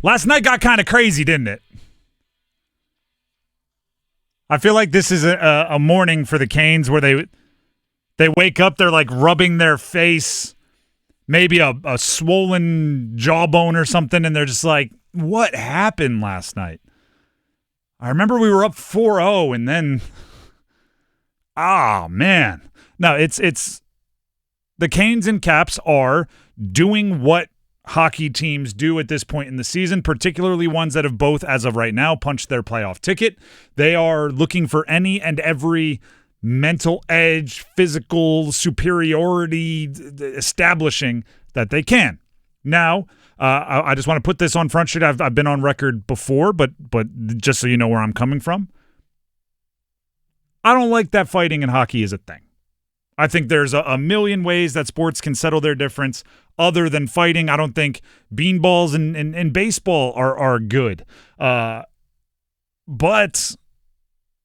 Last night got kind of crazy, didn't it? I feel like this is a morning for the Canes where they wake up, they're like rubbing their face, maybe a swollen jawbone or something, and they're just like, what happened last night? I remember we were up 4-0, and then, man. No, it's the Canes and Caps are doing what hockey teams do at this point in the season, particularly ones that have both, as of right now, punched their playoff ticket. They are looking for any and every mental edge, physical superiority establishing that they can. Now, I just want to put this on Front Street. I've been on record before, but just so you know where I'm coming from, I don't like that fighting in hockey is a thing. I think there's a million ways that sports can settle their difference other than fighting. I don't think beanballs and baseball are good. But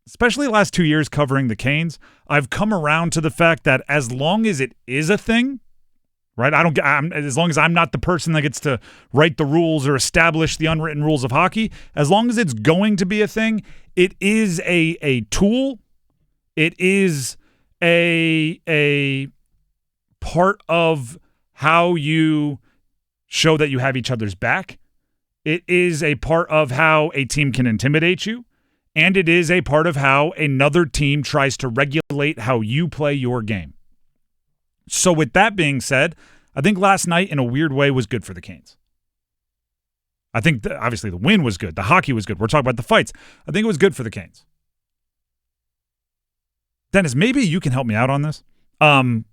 especially the last 2 years covering the Canes, I've come around to the fact that as long as it is a thing, right? As long as I'm not the person that gets to write the rules or establish the unwritten rules of hockey, as long as it's going to be a thing, it is a tool. It is a part of how you show that you have each other's back. It is a part of how a team can intimidate you, and it is a part of how another team tries to regulate how you play your game. So with that being said, I think last night in a weird way was good for the Canes. I think obviously the win was good. The hockey was good. We're talking about the fights. I think it was good for the Canes. Dennis, maybe you can help me out on this. I'm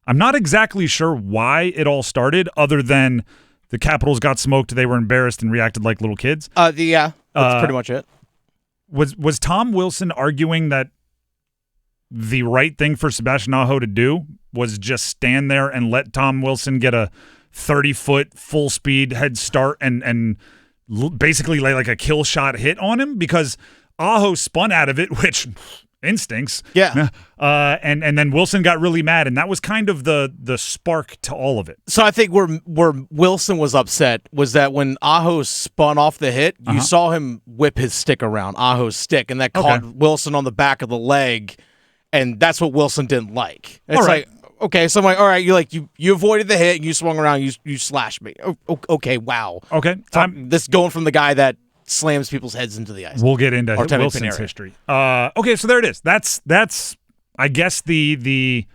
not exactly sure why it all started other than the Capitals got smoked, they were embarrassed and reacted like little kids. Yeah, that's pretty much it. Was Tom Wilson arguing that the right thing for Sebastian Aho to do was just stand there and let Tom Wilson get a 30-foot full-speed head start and basically lay like a kill shot hit on him? Because Aho spun out of it, which instincts. Yeah. And then Wilson got really mad, and that was kind of the spark to all of it. So I think where Wilson was upset was that when Aho spun off the hit, you saw him whip his stick around, Aho's stick, and that caught Wilson on the back of the leg, and that's what Wilson didn't like. It's like, okay, so I'm like, all right, you avoided the hit, and you swung around, you slashed me. Okay, wow. Okay. This going from the guy that slams people's heads into the ice. We'll get into Wilson's history. Okay, so there it is. That's I guess the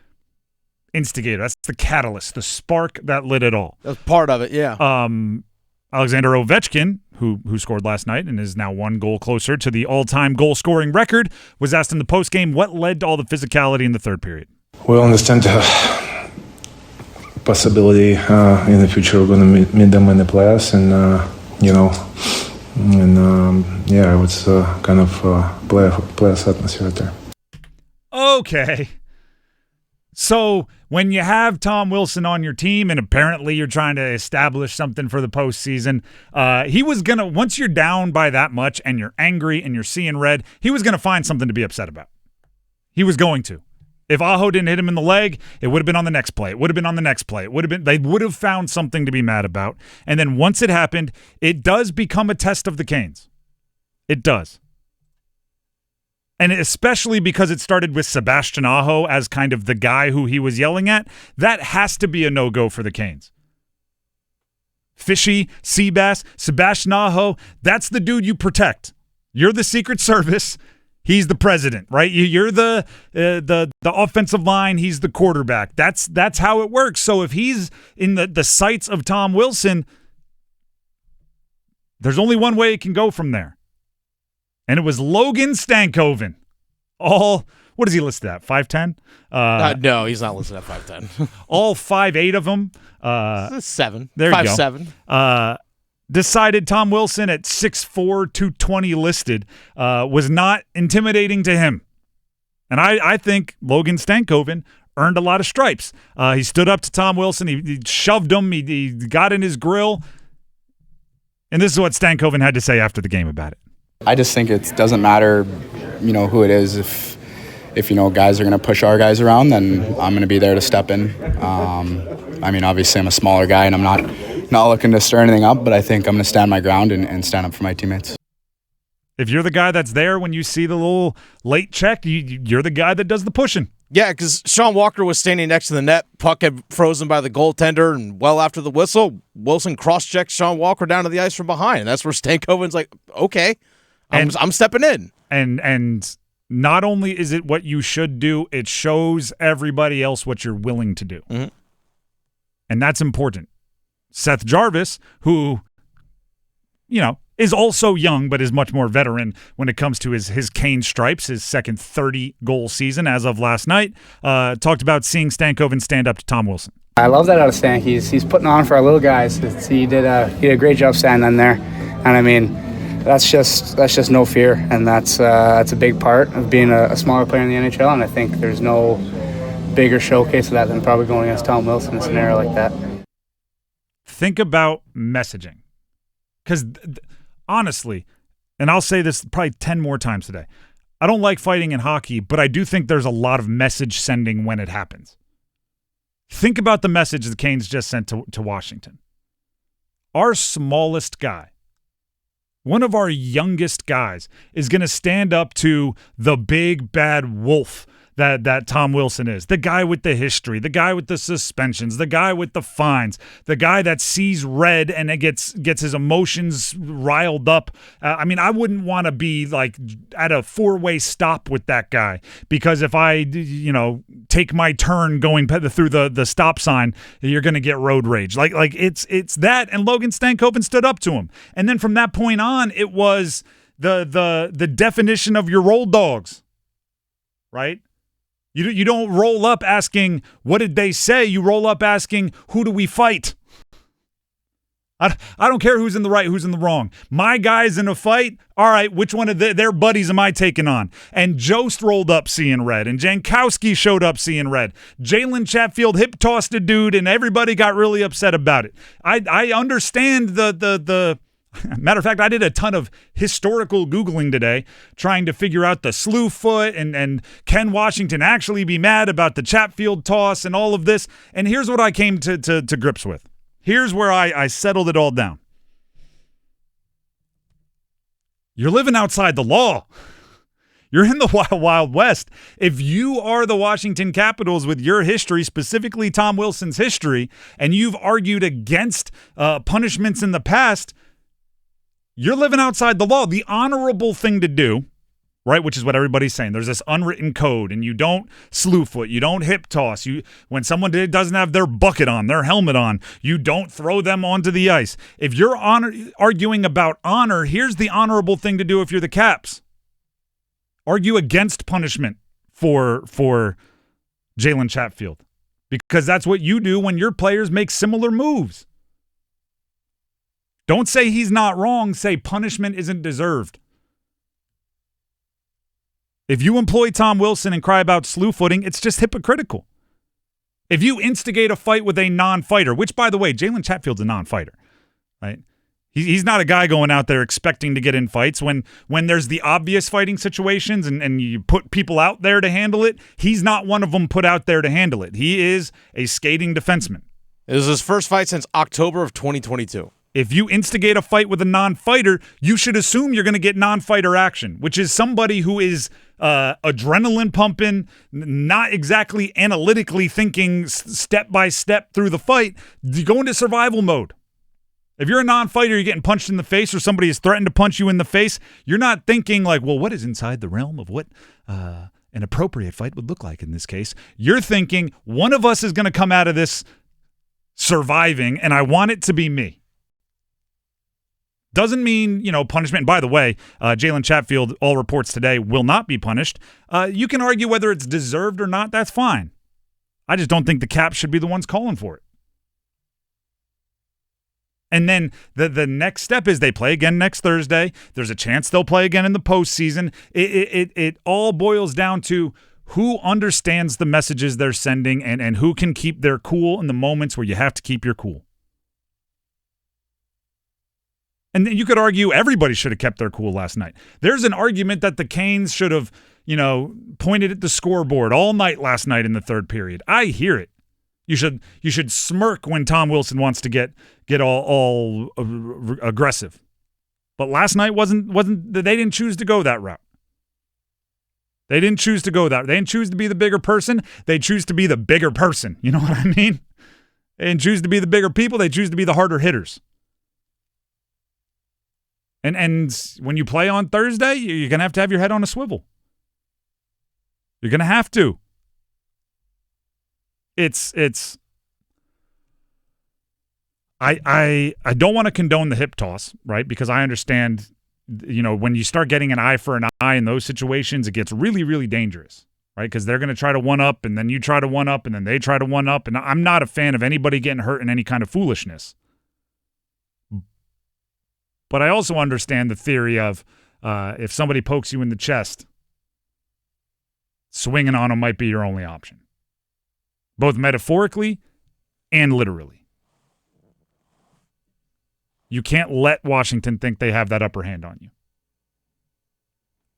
instigator. That's the catalyst, the spark that lit it all. That's part of it, yeah. Alexander Ovechkin, who scored last night and is now one goal closer to the all-time goal-scoring record, was asked in the postgame what led to all the physicality in the third period. We understand the possibility in the future we're going to meet them in the playoffs, and it was kind of playoffs atmosphere there. Okay. So when you have Tom Wilson on your team and apparently you're trying to establish something for the postseason, he was going to, once you're down by that much and you're angry and you're seeing red, he was going to find something to be upset about. He was going to. If Aho didn't hit him in the leg, it would have been on the next play. It would have been on the next play. They would have found something to be mad about. And then once it happened, it does become a test of the Canes. It does. And especially because it started with Sebastian Aho as kind of the guy who he was yelling at, that has to be a no-go for the Canes. Fishy, Seabass, Sebastian Aho, that's the dude you protect. You're the Secret Service. He's the president, right? You're the offensive line. He's the quarterback. That's how it works. So if he's in the sights of Tom Wilson, there's only one way it can go from there. And it was Logan Stankoven. What is he listed at? 5'10"? No, he's not listed at 5'10". All 5'8" of them. 7. There you 5'7". Decided Tom Wilson at 6'4", 220 listed was not intimidating to him. And I think Logan Stankoven earned a lot of stripes. He stood up to Tom Wilson. He shoved him. He got in his grill. And this is what Stankoven had to say after the game about it. I just think it doesn't matter, who it is. If guys are going to push our guys around, then I'm going to be there to step in. I mean, obviously I'm a smaller guy and I'm not looking to stir anything up, but I think I'm going to stand my ground and stand up for my teammates. If you're the guy that's there when you see the little late check, you're the guy that does the pushing. Yeah, because Sean Walker was standing next to the net. Puck had frozen by the goaltender, and well after the whistle, Wilson cross-checked Sean Walker down to the ice from behind. And that's where Stankoven's like, okay, I'm stepping in. And not only is it what you should do, it shows everybody else what you're willing to do. Mm-hmm. And that's important. Seth Jarvis, who, is also young but is much more veteran when it comes to his Cane stripes, his second 30-goal season as of last night, talked about seeing Stankoven stand up to Tom Wilson. I love that out of Stan. He's putting on for our little guys. He did a great job standing there, and I mean, that's just no fear, and that's a big part of being a smaller player in the NHL. And I think there's no bigger showcase of that than probably going against Tom Wilson in a scenario like that. Think about messaging, because honestly, and I'll say this probably 10 more times today, I don't like fighting in hockey, but I do think there's a lot of message sending when it happens. Think about the message the Canes just sent to Washington. Our smallest guy, one of our youngest guys, is going to stand up to the big bad wolf that Tom Wilson is. The guy with the history, the guy with the suspensions, the guy with the fines, the guy that sees red and it gets his emotions riled up. I mean, I wouldn't want to be like at a four-way stop with that guy, because if I, take my turn going through the stop sign, you're going to get road rage. Like it's that, and Logan Stankoven stood up to him. And then from that point on, it was the definition of your roll dogs, right? You don't roll up asking, what did they say? You roll up asking, who do we fight? I don't care who's in the right, who's in the wrong. My guy's in a fight. All right, which one of their buddies am I taking on? And Jost rolled up seeing red, and Jankowski showed up seeing red. Jalen Chatfield hip-tossed a dude, and everybody got really upset about it. I understand the matter of fact, I did a ton of historical Googling today trying to figure out the slew foot and can Washington actually be mad about the Chatfield toss and all of this. And here's what I came to grips with. Here's where I settled it all down. You're living outside the law. You're in the wild, wild west. If you are the Washington Capitals with your history, specifically Tom Wilson's history, and you've argued against punishments in the past, you're living outside the law. The honorable thing to do, right, which is what everybody's saying. There's this unwritten code, and you don't slew foot, you don't hip toss. When someone doesn't have their bucket on, their helmet on, you don't throw them onto the ice. If you're arguing about honor, here's the honorable thing to do if you're the Caps. Argue against punishment for Jalen Chatfield, because that's what you do when your players make similar moves. Don't say he's not wrong. Say punishment isn't deserved. If you employ Tom Wilson and cry about slew footing, it's just hypocritical. If you instigate a fight with a non-fighter, which, by the way, Jalen Chatfield's a non-fighter, right? He's not a guy going out there expecting to get in fights. When there's the obvious fighting situations and you put people out there to handle it, he's not one of them put out there to handle it. He is a skating defenseman. It was his first fight since October of 2022. If you instigate a fight with a non-fighter, you should assume you're going to get non-fighter action, which is somebody who is adrenaline pumping, not exactly analytically thinking step by step through the fight. You go into survival mode. If you're a non-fighter, you're getting punched in the face, or somebody has threatened to punch you in the face, you're not thinking like, well, what is inside the realm of what an appropriate fight would look like in this case? You're thinking, one of us is going to come out of this surviving, and I want it to be me. Doesn't mean, punishment. And by the way, Jalen Chatfield, all reports today, will not be punished. You can argue whether it's deserved or not. That's fine. I just don't think the Caps should be the ones calling for it. And then the next step is they play again next Thursday. There's a chance they'll play again in the postseason. It all boils down to who understands the messages they're sending and who can keep their cool in the moments where you have to keep your cool. And then you could argue everybody should have kept their cool last night. There's an argument that the Canes should have, pointed at the scoreboard all night last night in the third period. I hear it. You should smirk when Tom Wilson wants to get all aggressive. But last night wasn't they didn't choose to go that route. They didn't choose to go that. They didn't choose to be the bigger person. They choose to be the bigger person. You know what I mean? They didn't choose to be the bigger people. They choose to be the harder hitters. And when you play on Thursday, you're going to have your head on a swivel. You're going to have to. I don't want to condone the hip toss, right? Because I understand, when you start getting an eye for an eye in those situations, it gets really, really dangerous, right? Because they're going to try to one up, and then you try to one up, and then they try to one up. And I'm not a fan of anybody getting hurt in any kind of foolishness. But I also understand the theory of if somebody pokes you in the chest, swinging on them might be your only option, both metaphorically and literally. You can't let Washington think they have that upper hand on you.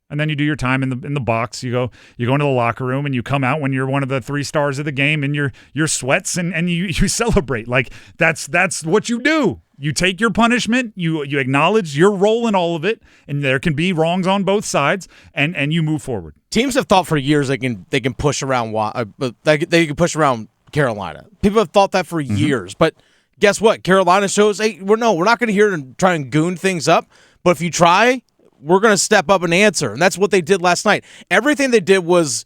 And then you do your time in the box. You go into the locker room and you come out when you're one of the 3 stars of the game and you're sweats and you celebrate. Like that's what you do. You take your punishment, you acknowledge your role in all of it, and there can be wrongs on both sides, and you move forward. Teams have thought for years they can push around they can push around Carolina. People have thought that for years, but guess what? Carolina shows, hey, we're not going to here and try and goon things up, but if you try, we're going to step up and answer, and that's what they did last night. Everything they did was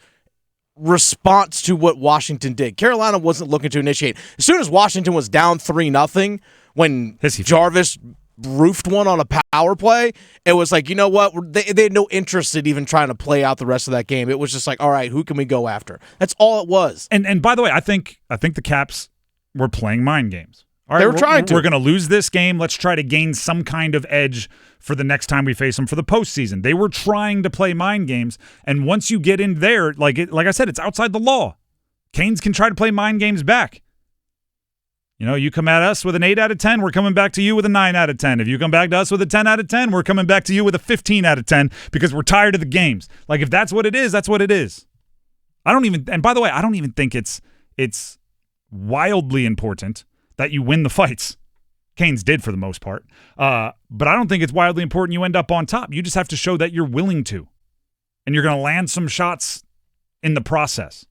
response to what Washington did. Carolina wasn't looking to initiate. As soon as Washington was down 3-0, when Jarvis roofed one on a power play, it was like, you know what? They had no interest in even trying to play out the rest of that game. It was just like, all right, who can we go after? That's all it was. And by the way, I think the Caps were playing mind games. All right, they were trying to. We're going to lose this game. Let's try to gain some kind of edge for the next time we face them for the postseason. They were trying to play mind games, and once you get in there, like I said, it's outside the law. Canes can try to play mind games back. You come at us with an 8 out of 10, we're coming back to you with a 9 out of 10. If you come back to us with a 10 out of 10, we're coming back to you with a 15 out of 10 because we're tired of the games. Like, if that's what it is, that's what it is. And by the way, I don't even think it's wildly important that you win the fights. Canes did for the most part. But I don't think it's wildly important you end up on top. You just have to show that you're willing to. And you're going to land some shots in the process.